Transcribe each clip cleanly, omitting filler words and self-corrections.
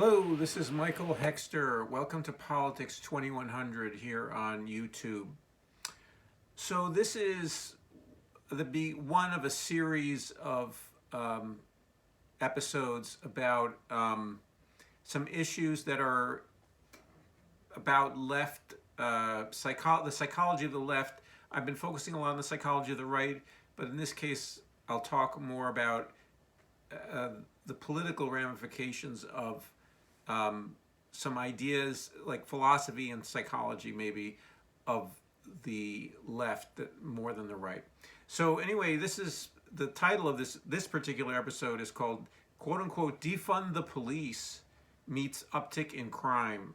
Hello, this is Michael Hexter. Welcome to Politics 2100 here on YouTube. So this is one of a series of episodes about some issues that are about left, the psychology of the left. I've been focusing a lot on the psychology of the right, but in this case, I'll talk more about the political ramifications of some ideas like philosophy and psychology maybe of the left more than the right. So anyway, this is the title of this particular episode is called quote unquote Defund the Police meets Uptick in Crime,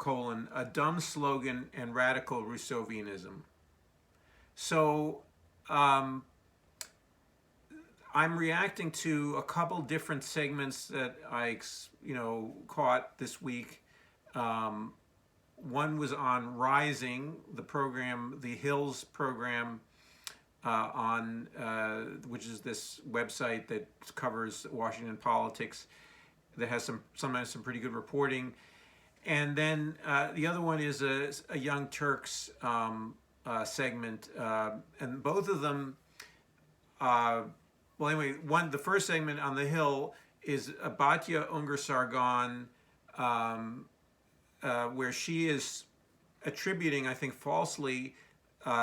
a dumb slogan and radical Rousseauvianism. So I'm reacting to a couple different segments that I, caught this week. One was on Rising, the program, the Hills program, which is this website that covers Washington politics, that has sometimes some pretty good reporting. And then the other one is a Young Turks segment, and both of them. The first segment on the Hill is Batya Unger-Sargon, where she is attributing, I think falsely,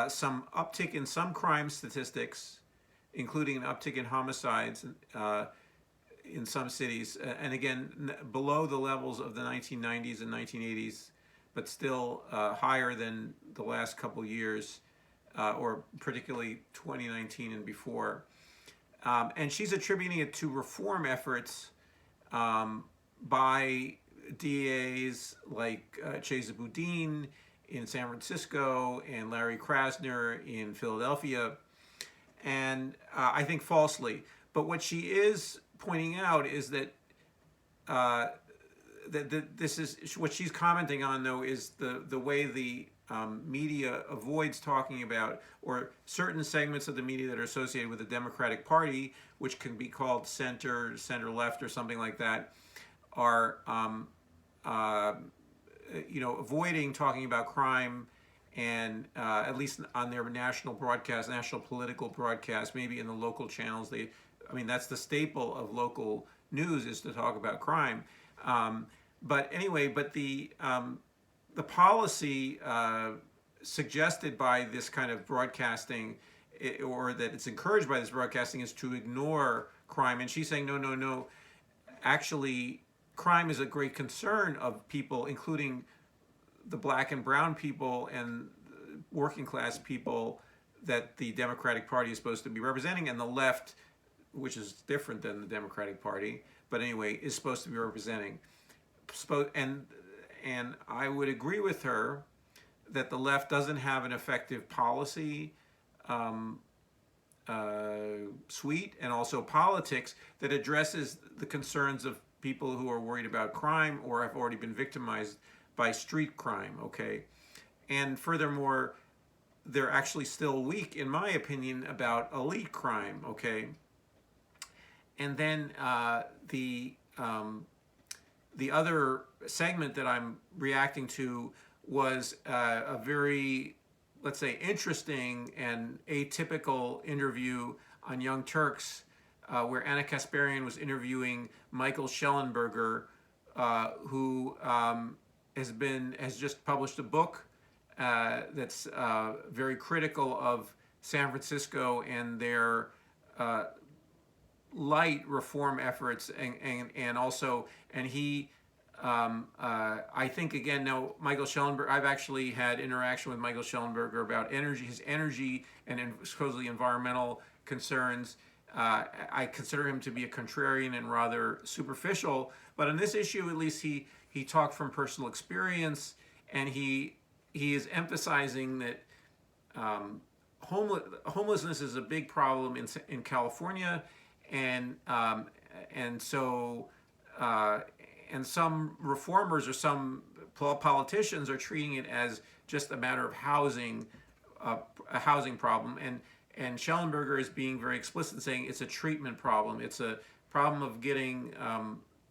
some uptick in some crime statistics, including an uptick in homicides in some cities, and again, below the levels of the 1990s and 1980s, but still higher than the last couple years, or particularly 2019 and before. And she's attributing it to reform efforts by DAs like Chesa Boudin in San Francisco and Larry Krasner in Philadelphia, and I think falsely. But what she is pointing out is that this is what she's commenting on, though, is the way the media avoids talking about, or certain segments of the media that are associated with the Democratic Party, which can be called center left or something like that, are avoiding talking about crime, and at least on their national political broadcast, maybe in the local channels, that's the staple of local news, is to talk about crime. But the policy suggested by this kind of broadcasting, or that it's encouraged by this broadcasting, is to ignore crime. And she's saying, no. Actually, crime is a great concern of people, including the black and brown people and working class people that the Democratic Party is supposed to be representing, and the left, which is different than the Democratic Party, but anyway, is supposed to be representing. And I would agree with her that the left doesn't have an effective policy suite, and also politics that addresses the concerns of people who are worried about crime or have already been victimized by street crime, okay? And furthermore, they're actually still weak, in my opinion, about elite crime, okay? And then the other segment that I'm reacting to was a very, let's say, interesting and atypical interview on Young Turks, where Anna Kasparian was interviewing Michael Schellenberger, who has just published a book that's very critical of San Francisco and their light reform efforts, and he I think, again, now Michael Schellenberger, I've actually had interaction with Michael Schellenberger about his energy and supposedly environmental concerns. I consider him to be a contrarian and rather superficial, but on this issue, at least he talked from personal experience, and he is emphasizing that homelessness is a big problem in California, and some reformers or some politicians are treating it as just a matter of housing, a housing problem, and Schellenberger is being very explicit, saying it's a treatment problem. It's a problem of getting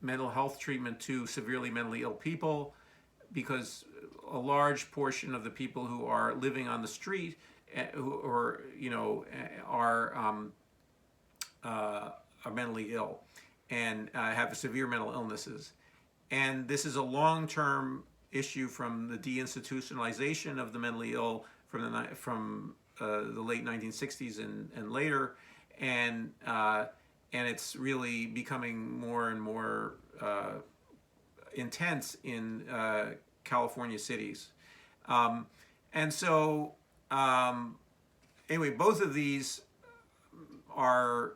mental health treatment to severely mentally ill people, because a large portion of the people who are living on the street, who or are mentally ill and have severe mental illnesses. And this is a long-term issue from the deinstitutionalization of the mentally ill from the late 1960s and later, and it's really becoming more and more intense in California cities. And so, anyway, both of these are,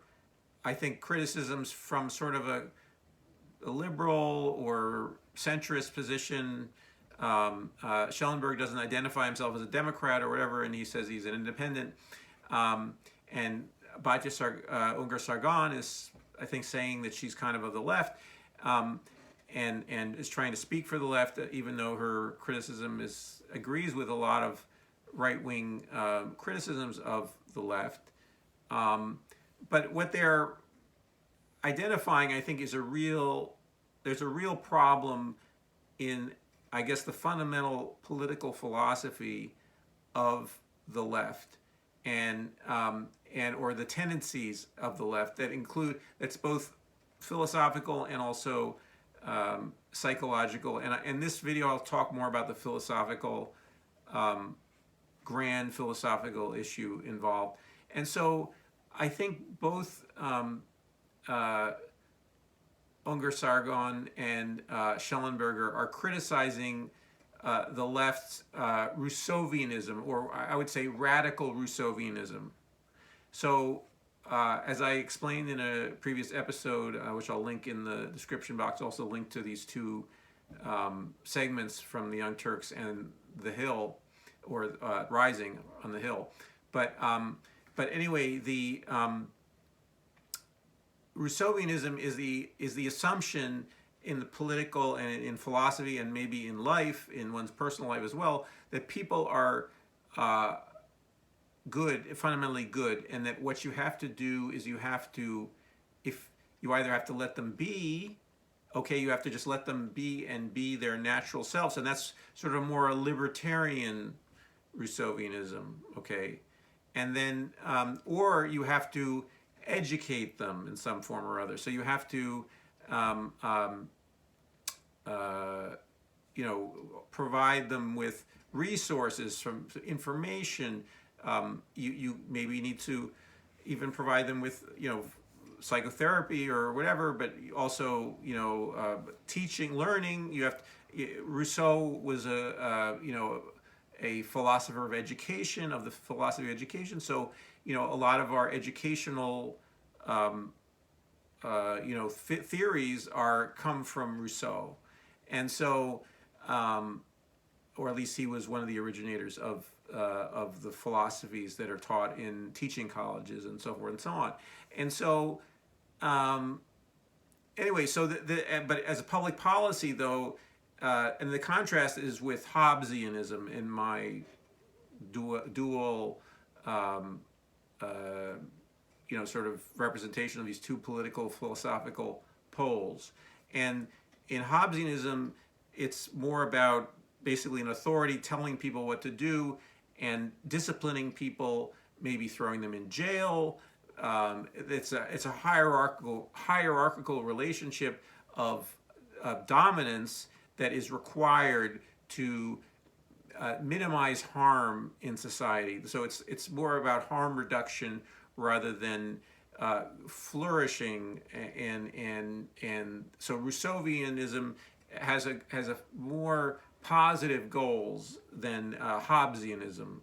I think, criticisms from sort of a liberal or centrist position. Schellenberg doesn't identify himself as a Democrat or whatever, and he says he's an independent. And Batya Unger-Sargon is, I think, saying that she's kind of the left, and is trying to speak for the left, even though her criticism agrees with a lot of right-wing criticisms of the left. But what they're identifying, I think, is there's a real problem in, I guess, the fundamental political philosophy of the left, and or the tendencies of the left that's both philosophical and also psychological. And in this video, I'll talk more about the philosophical, grand philosophical issue involved. And so I think both Unger-Sargon and Schellenberger are criticizing the left's Rousseauvianism, or I would say radical Rousseauvianism. So as I explained in a previous episode, which I'll link in the description box, also link to these two segments from the Young Turks and The Hill, or Rising on the Hill. But anyway, the Rousseauvianism is the assumption in the political and in philosophy and maybe in life, in one's personal life as well, that people are good, fundamentally good, and that what you have to do is you either have to let them be, okay, you have to just let them be and be their natural selves, and that's sort of more a libertarian Rousseauvianism, okay, and then or you have to educate them in some form or other. So you have to provide them with resources, from information. You maybe need to even provide them with psychotherapy or whatever, but also teaching, learning. You have Rousseau was a philosopher of education, of the philosophy of education. So a lot of our educational theories come from Rousseau, and so or at least he was one of the originators of the philosophies that are taught in teaching colleges and so forth and so on. And so anyway, so but as a public policy though, and the contrast is with Hobbesianism in my dual sort of representation of these two political philosophical poles. And in Hobbesianism, it's more about basically an authority telling people what to do and disciplining people, maybe throwing them in jail. It's a hierarchical relationship of dominance that is required to minimize harm in society. So it's more about harm reduction rather than flourishing, and so Rousseauvianism has a more positive goals than Hobbesianism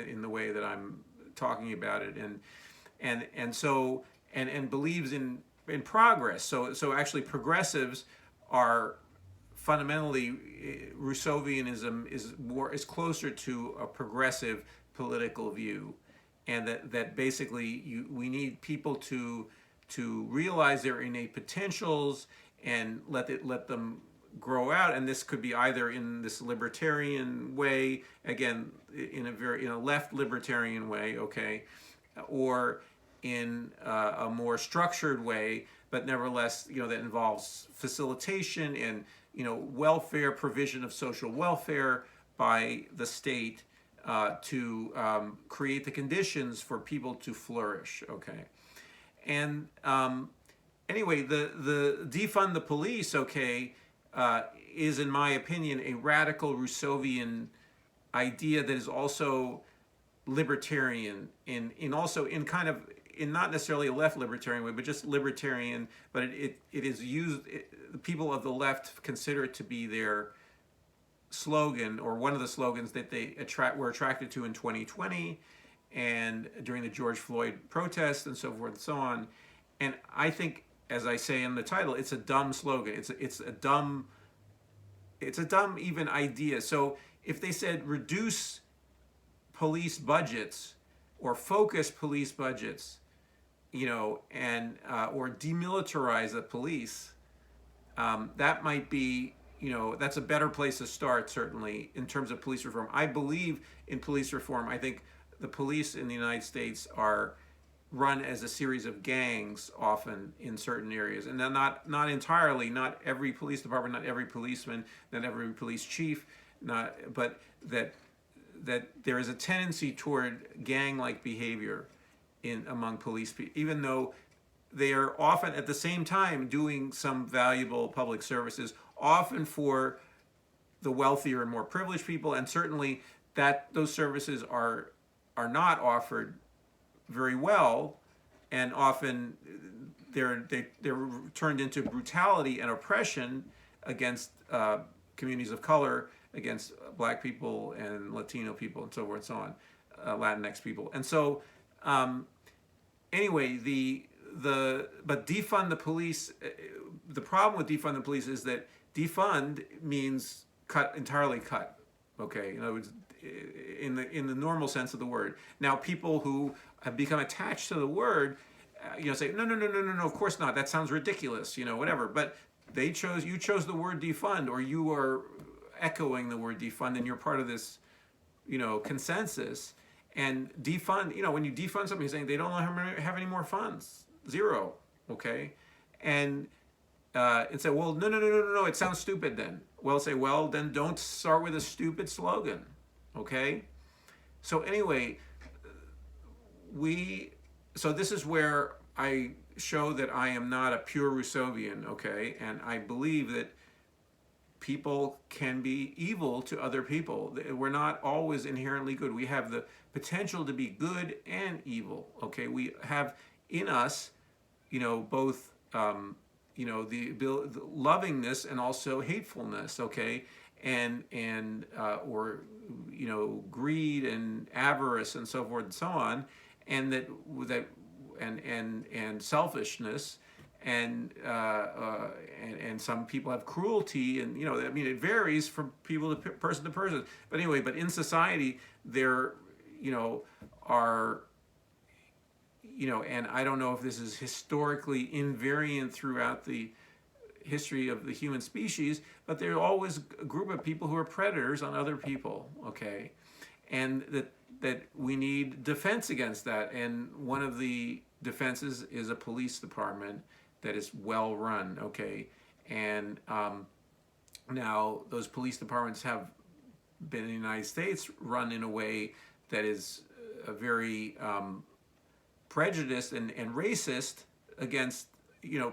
in the way that I'm talking about it, and so believes in progress. So actually progressives are fundamentally, Rousseauvianism is closer to a progressive political view, and that basically we need people to realize their innate potentials and let them grow out. And this could be either in this libertarian way, again in a left libertarian way, okay, or in a more structured way, but nevertheless, that involves facilitation and, welfare, provision of social welfare by the state to create the conditions for people to flourish, okay? And anyway, the defund the police, okay, is, in my opinion, a radical Rousseauvian idea that is also libertarian in also in kind of in not necessarily a left libertarian way, but just libertarian. But it is used. The people of the left consider it to be their slogan, or one of the slogans that they were attracted to in 2020 and during the George Floyd protests and so forth and so on. And I think, as I say in the title, it's a dumb slogan. It's a dumb even idea. So if they said reduce police budgets or focus police budgets, and or demilitarize the police, that might be, that's a better place to start, certainly, in terms of police reform. I believe in police reform. I think the police in the United States are run as a series of gangs often in certain areas, and then not entirely, not every police department, not every policeman, not every police chief, but that there is a tendency toward gang-like behavior among police people, even though they are often at the same time doing some valuable public services, often for the wealthier and more privileged people, and certainly that those services are not offered very well, and often they're turned into brutality and oppression against communities of color, against Black people and Latino people and so forth and so on, Latinx people. And so anyway, but defund the police, the problem with defund the police is that defund means entirely cut, okay? In other words, in the normal sense of the word. Now, people who have become attached to the word, say, no, of course not. That sounds ridiculous, whatever. But you chose the word defund, or you are echoing the word defund, and you're part of this, consensus. And defund, when you defund something, you're saying they don't have any more funds, zero, okay? And say, well, no, it sounds stupid then. Well, say, well, then don't start with a stupid slogan, okay? So anyway, so this is where I show that I am not a pure Rousseauvian, okay? And I believe that people can be evil to other people. We're not always inherently good. We have the potential to be good and evil, okay? We have in us, both, the lovingness and also hatefulness, okay? And greed and avarice and so forth and so on, and and selfishness, and some people have cruelty, and it varies from people to person to person. But anyway, but in society there are and I don't know if this is historically invariant throughout the history of the human species, but there's always a group of people who are predators on other people, okay? And that we need defense against that. And one of the defenses is a police department that is well run, okay? And now those police departments have been in the United States run in a way that is very prejudiced and racist against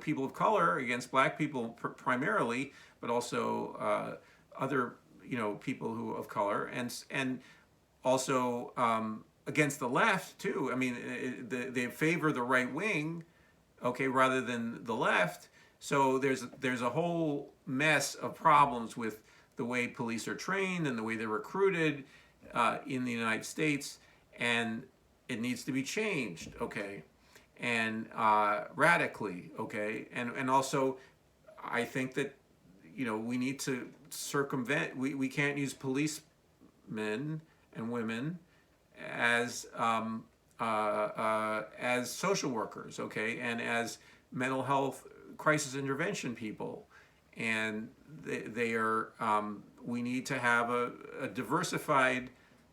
people of color, against Black people primarily, but also other people who of color, and also against the left too. I mean, they favor the right wing, okay, rather than the left. So there's a whole mess of problems with the way police are trained and the way they're recruited in the United States, and it needs to be changed, okay, and radically, okay, and also I think that we need to circumvent. We can't use policemen and women as social workers, okay, and as mental health crisis intervention people, and they are. We need to have a diversified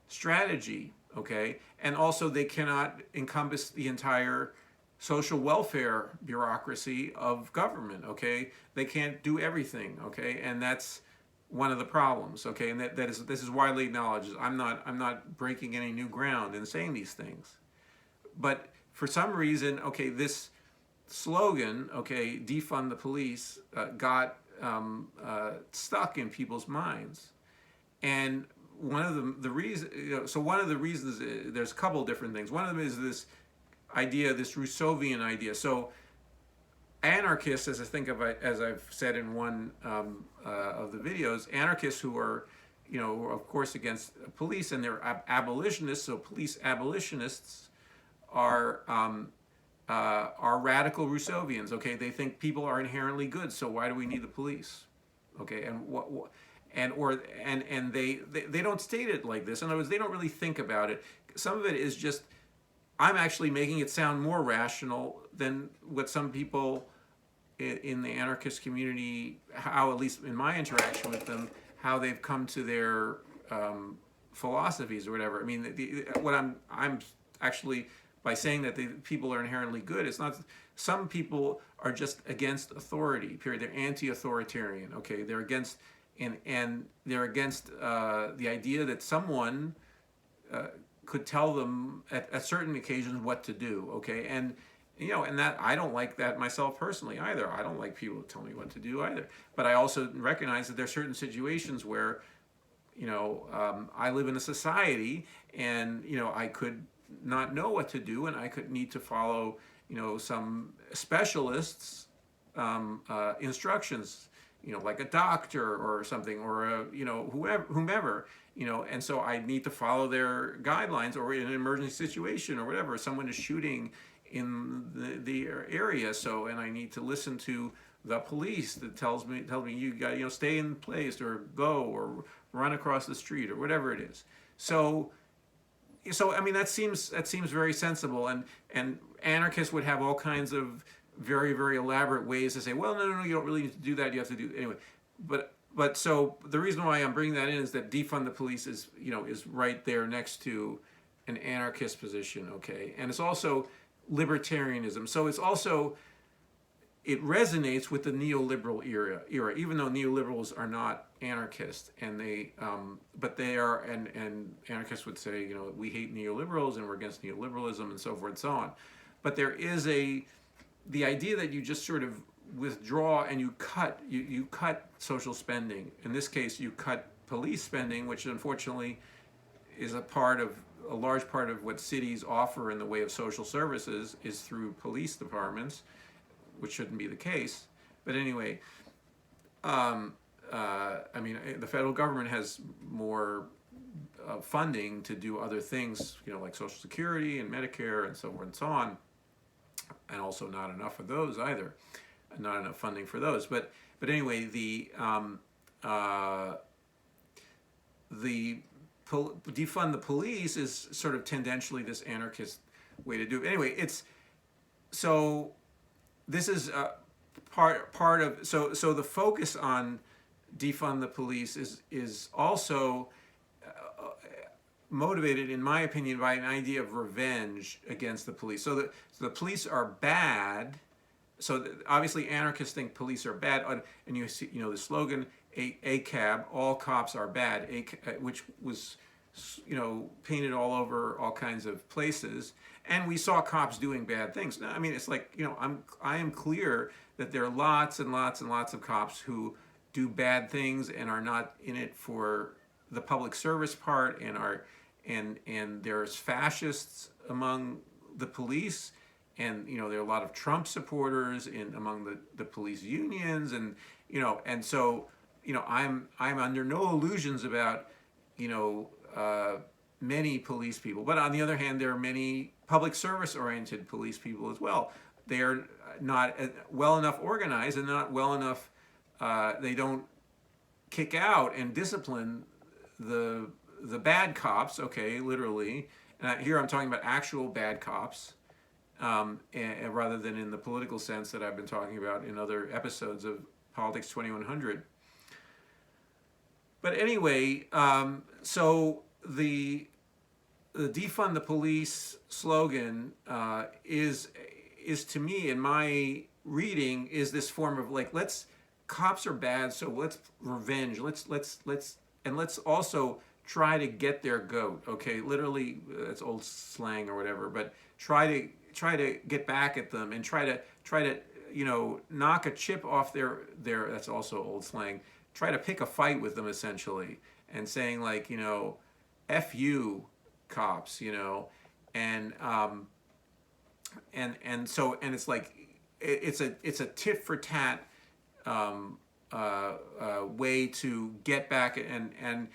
strategy, okay, and also they cannot encompass the entire social welfare bureaucracy of government. Okay, they can't do everything. Okay, and that's one of the problems. Okay, and this is widely acknowledged. I'm not breaking any new ground in saying these things, but for some reason, okay, this slogan, okay, defund the police, got stuck in people's minds. And one of the reason, so one of the reasons, there's a couple of different things. One of them is this idea, this Rousseauvian idea. So anarchists, as I think of, as I've said in one of the videos, anarchists who are, of course, against police, and they're abolitionists. So police abolitionists are radical Rousseauvians. Okay, they think people are inherently good, so why do we need the police? Okay, and they don't state it like this. In other words, they don't really think about it. Some of it is just, I'm actually making it sound more rational than what some people in the anarchist community, how, at least in my interaction with them, how they've come to their philosophies or whatever. I mean, what I'm actually, by saying that the people are inherently good, it's not. Some people are just against authority. Period. They're anti-authoritarian. Okay, they're against, and they're against the idea that someone could tell them at certain occasions what to do. Okay, and and that, I don't like that myself personally either. I don't like people to tell me what to do either. But I also recognize that there are certain situations where, I live in a society, and I could not know what to do, and I could need to follow, some specialists' instructions, like a doctor or something, or whomever, and so I need to follow their guidelines, or in an emergency situation or whatever, someone is shooting in the area, and I need to listen to the police that tells me you got stay in place, or go, or run across the street, or whatever it is. So I mean, that seems very sensible, and anarchists would have all kinds of very, very elaborate ways to say, well, no, you don't really need to do that. You have to do anyway. But so the reason why I'm bringing that in is that defund the police is right there next to an anarchist position. Okay, and it's also libertarianism. So it's also, it resonates with the neoliberal era, even though neoliberals are not anarchists, and but they are, and anarchists would say, we hate neoliberals and we're against neoliberalism and so forth and so on. But there is the idea that you just sort of withdraw and you cut social spending. In this case, you cut police spending, which unfortunately is a large part of what cities offer in the way of social services is through police departments, which shouldn't be the case. But anyway, I mean, the federal government has more funding to do other things, like Social Security and Medicare and so forth and so on, and also not enough of those either, not enough funding for those. But anyway, defund the police is sort of tendentially this anarchist way to do it. Anyway, this is part of, so the focus on defund the police is also motivated, in my opinion, by an idea of revenge against the police. So the police are bad. So obviously anarchists think police are bad, and you see, the slogan ACAB, all cops are bad, which was painted all over all kinds of places, and we saw cops doing bad things. Now, I mean, it's like, I am clear that there are lots and lots and lots of cops who do bad things and are not in it for the public service part, and there's fascists among the police, and there are a lot of Trump supporters among the police unions, and so I'm under no illusions about many police people. But on the other hand, there are many public service oriented police people as well. They are not well enough organized, and not well enough, they don't kick out and discipline the bad cops, okay, literally. And here I'm talking about actual bad cops, and rather than in the political sense that I've been talking about in other episodes of Politics 2100. But anyway, so the defund the police slogan is is, to me, in my reading, is this form of like, cops are bad, so let's revenge. Let's also try to get their goat. Okay, literally, that's old slang or whatever, but try to get back at them and try to knock a chip off their that's also old slang. Try to pick a fight with them, essentially, and saying like, F you, cops, and so it's like it's a tit for tat way to get back, and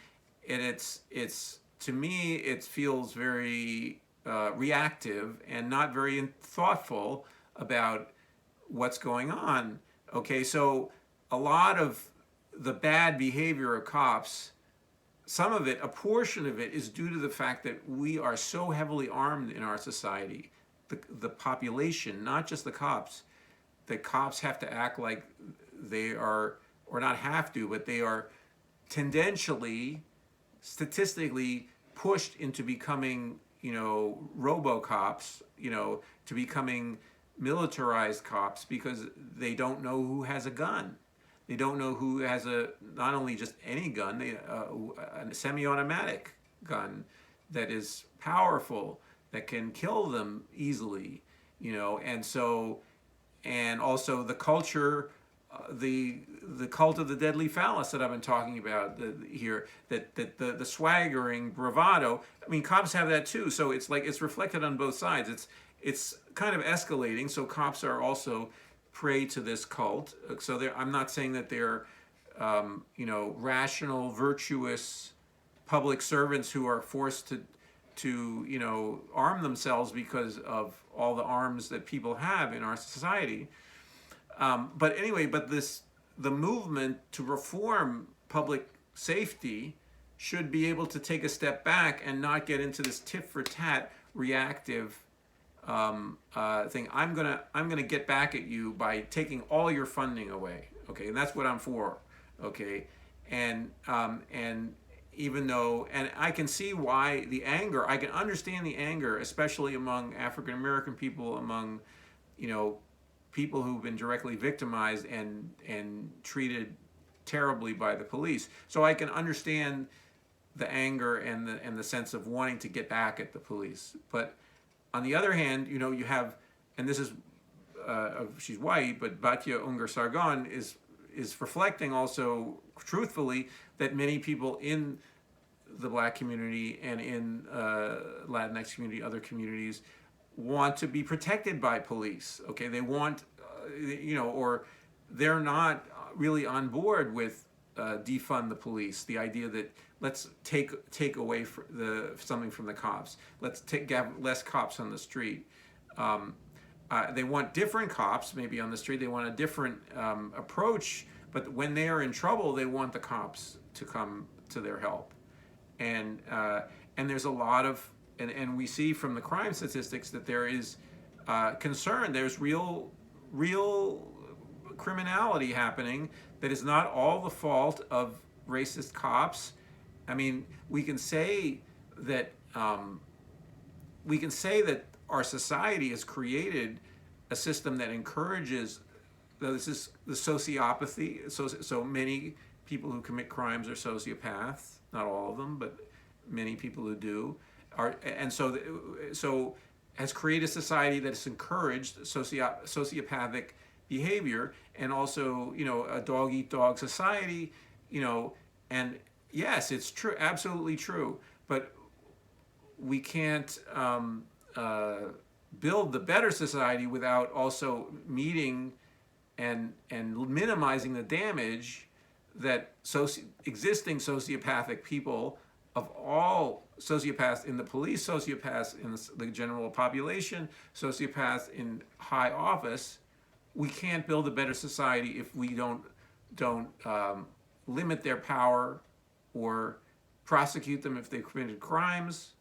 it's to me it feels very reactive and not very thoughtful about what's going on. Okay, so a lot of the bad behavior of cops, some of it, a portion of it, is due to the fact that we are so heavily armed in our society. The population, not just the cops. The cops have to act like they are, or not have to, but they are tendentially, statistically pushed into becoming, robo-cops, to becoming militarized cops, because they don't know who has a gun. They don't know who has not only just any gun, a semi-automatic gun that is powerful, that can kill them easily, and so, and also the culture, the cult of the deadly phallus that I've been talking about here, that the swaggering bravado. I mean, cops have that too, so it's like it's reflected on both sides. It's kind of escalating, so cops are also prey to this cult. So I'm not saying that they're rational, virtuous public servants who are forced to arm themselves because of all the arms that people have in our society. But anyway, the movement to reform public safety should be able to take a step back and not get into this tit for tat reactive thing. I'm gonna get back at you by taking all your funding away. Okay, and that's what I'm for. Okay, and even though, and I can see why the anger. I can understand the anger, especially among African American people, among people who've been directly victimized and treated terribly by the police. So I can understand the anger and the sense of wanting to get back at the police. But on the other hand, you have, and this is she's white, but Batya Unger-Sargon is reflecting also truthfully that many people in the Black community and in Latinx community, other communities, want to be protected by police. Okay, they want, or they're not really on board with defund the police. The idea that let's take away something from the cops. Let's have less cops on the street. They want different cops maybe on the street. They want a different approach. But when they are in trouble, they want the cops to come to their help. And there's a lot of, and we see from the crime statistics that there is concern. There's real criminality happening that is not all the fault of racist cops. I mean, we can say that our society has created a system that encourages, this is the sociopathy. So many people who commit crimes are sociopaths. Not all of them, but many people who do are, and so has created a society that has encouraged sociopathic behavior, and also a dog eat dog society, and yes, it's true, absolutely true, but we can't build the better society without also meeting and minimizing the damage that existing sociopathic people, of all sociopaths in the police, sociopaths in the general population, sociopaths in high office, we can't build a better society if we don't limit their power or prosecute them if they've committed crimes,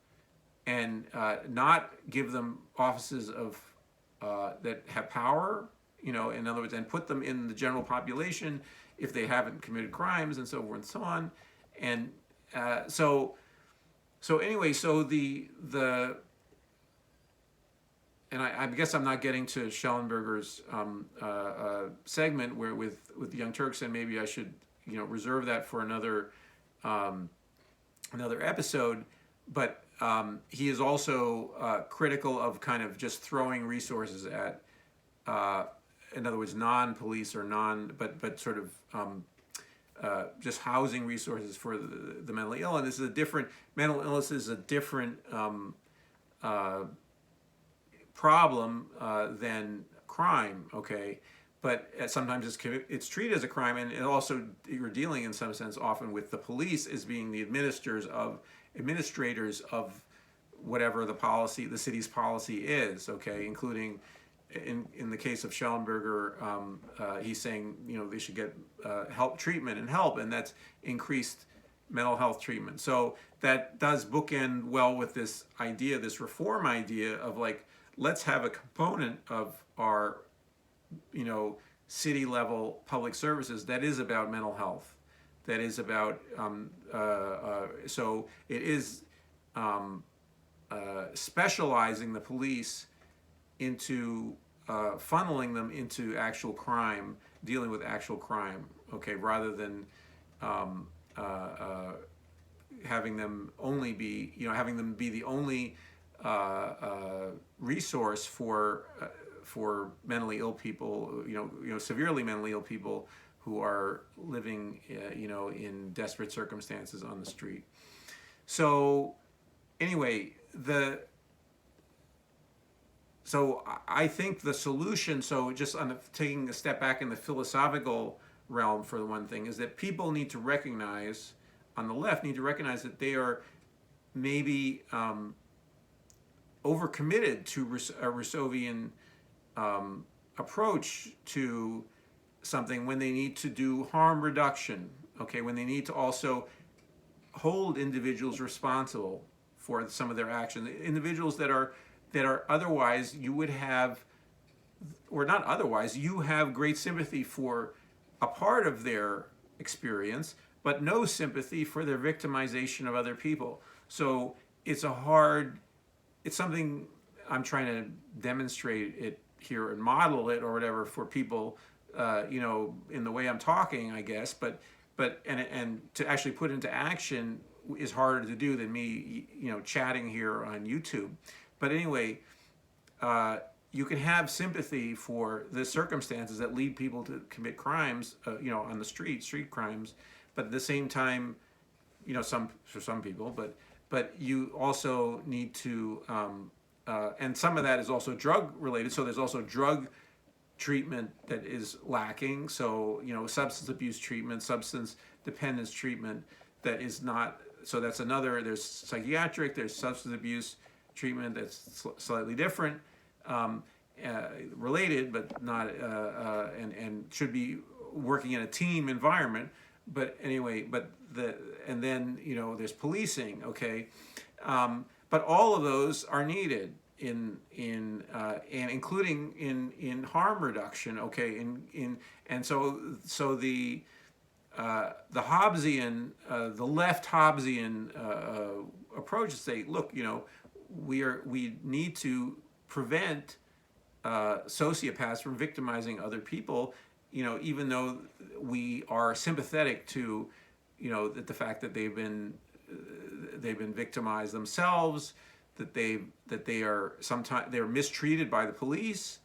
and not give them offices of that have power, in other words, and put them in the general population if they haven't committed crimes, and so forth and so on. And so anyway, so the and I guess I'm not getting to Schellenberger's segment where with the Young Turks, and maybe I should reserve that for another episode. But he is also critical of kind of just throwing resources at, in other words, non-police or but sort of just housing resources for the mentally ill. And this is a different, mental illness is a different problem than crime, okay? But sometimes it's treated as a crime, and it also, you're dealing in some sense often with the police as being the administrators of whatever the city's policy is, okay? Including in the case of Schellenberger, he's saying they should get treatment, and that's increased mental health treatment. So that does bookend well with this idea, this reform idea of like, let's have a component of our city level public services that is about mental health, that is about so it is specializing the police into funneling them into actual crime, dealing with actual crime, okay, rather than having them only be having them be the only resource for mentally ill people, severely mentally ill people who are living, in desperate circumstances on the street. So, anyway, so I think the solution, so just taking a step back in the philosophical realm for the one thing, is that people need to recognize, on the left, that they are maybe overcommitted to a Rousseauvian approach to something when they need to do harm reduction, okay, when they need to also hold individuals responsible for some of their actions, individuals that are otherwise you would have, or not otherwise, you have great sympathy for a part of their experience, but no sympathy for their victimization of other people. So it's something I'm trying to demonstrate it here and model it or whatever for people, in the way I'm talking, I guess, but to actually put into action is harder to do than me, chatting here on YouTube. But anyway, you can have sympathy for the circumstances that lead people to commit crimes, on the street crimes, but at the same time, for some people, but you also need to, and some of that is also drug related. So there's also drug treatment that is lacking. So, substance abuse treatment, substance dependence treatment that is not, so that's another, there's psychiatric, there's substance abuse treatment that's slightly different, related, but not, and should be working in a team environment. But anyway, and then, there's policing, okay? But all of those are needed and including in harm reduction, okay? And so the Hobbesian, the left Hobbesian approach is say, look, we need to prevent sociopaths from victimizing other people, even though we are sympathetic to, the fact that they've been victimized themselves, that they are sometimes they're mistreated by the police,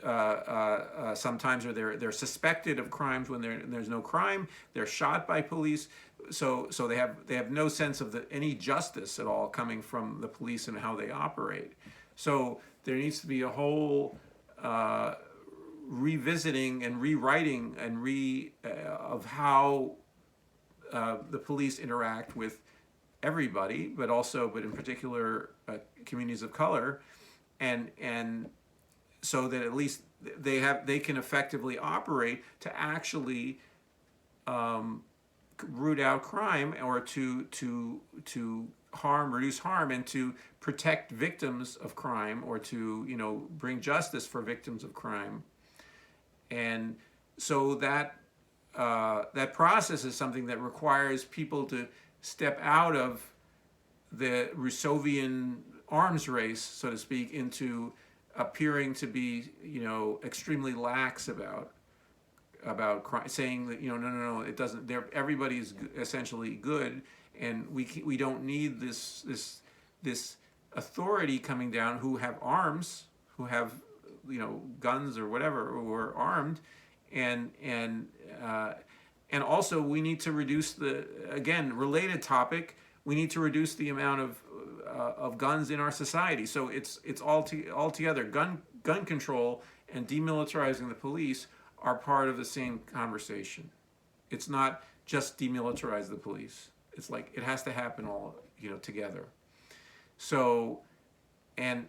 sometimes, or they're suspected of crimes when there's no crime. They're shot by police, so they have no sense of any justice at all coming from the police and how they operate. So there needs to be a whole revisiting and rewriting of how the police interact with everybody, but in particular communities of color, and so that at least they can effectively operate to actually root out crime, or to reduce harm, and to protect victims of crime, or to bring justice for victims of crime. And so that process is something that requires people to step out of the Rousseauvian arms race, so to speak, into appearing to be, extremely lax about crime, saying that, no, it doesn't. Everybody's essentially good, and we don't need this authority coming down who have arms, who have guns or whatever, who are armed, and also we need to reduce related topic. We need to reduce the amount of guns in our society. So it's all together. Gun control and demilitarizing the police are part of the same conversation. It's not just demilitarize the police. It's like it has to happen all together. So and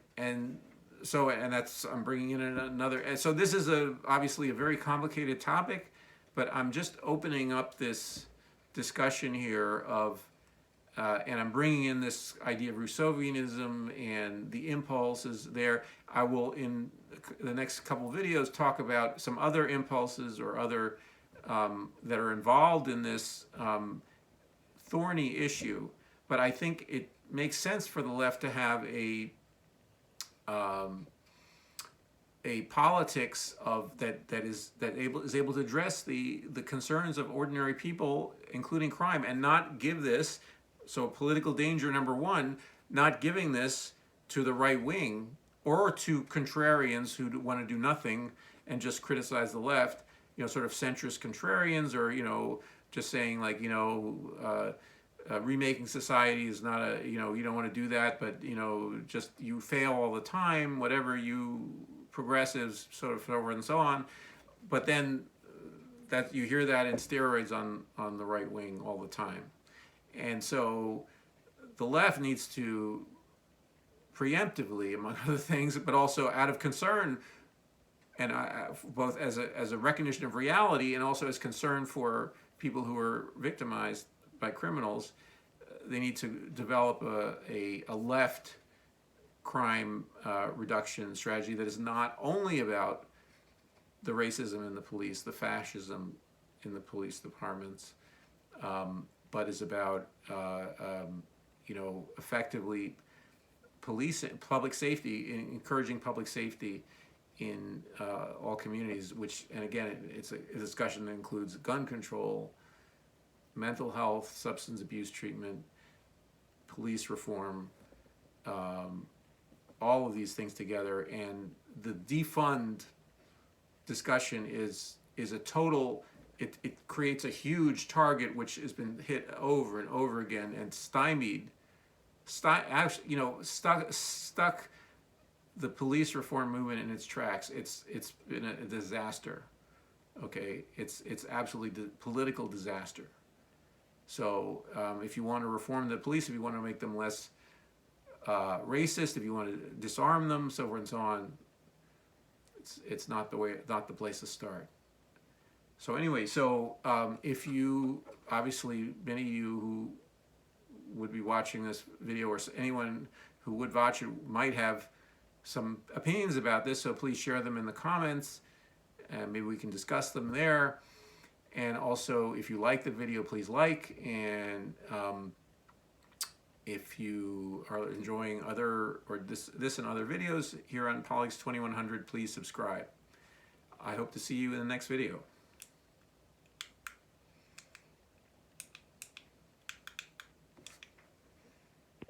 that's, I'm bringing in another. And so this is obviously a very complicated topic, but I'm just opening up this discussion here of. And I'm bringing in this idea of Rousseauvianism and the impulses there. I will, in the next couple of videos, talk about some other impulses or other that are involved in this thorny issue. But I think it makes sense for the left to have a politics of that is able to address the concerns of ordinary people, including crime, and not give this. So political danger number one, not giving this to the right wing or to contrarians who want to do nothing and just criticize the left, sort of centrist contrarians, or, just saying like, remaking society is not you don't want to do that, but, just you fail all the time, whatever you progressives sort of over and so on. But then that you hear that in steroids on the right wing all the time. And so the left needs to preemptively, among other things, but also out of concern, and both as a recognition of reality and also as concern for people who are victimized by criminals, they need to develop a left crime reduction strategy that is not only about the racism in the police, the fascism in the police departments, but is about effectively policing, public safety, encouraging public safety in all communities. Which, and again, it's a discussion that includes gun control, mental health, substance abuse treatment, police reform, all of these things together. And the defund discussion is a total. It creates a huge target which has been hit over and over again and stymied, stuck the police reform movement in its tracks. It's been a disaster. Okay, it's absolutely political disaster. So if you want to reform the police, if you want to make them less racist, if you want to disarm them, so forth and so on, it's not the place to start. So anyway, if you, obviously many of you who would be watching this video, or anyone who would watch it, might have some opinions about this, so please share them in the comments, and maybe we can discuss them there. And also, if you like the video, please like, and if you are enjoying this and other videos here on Pollux 2100, please subscribe. I hope to see you in the next video.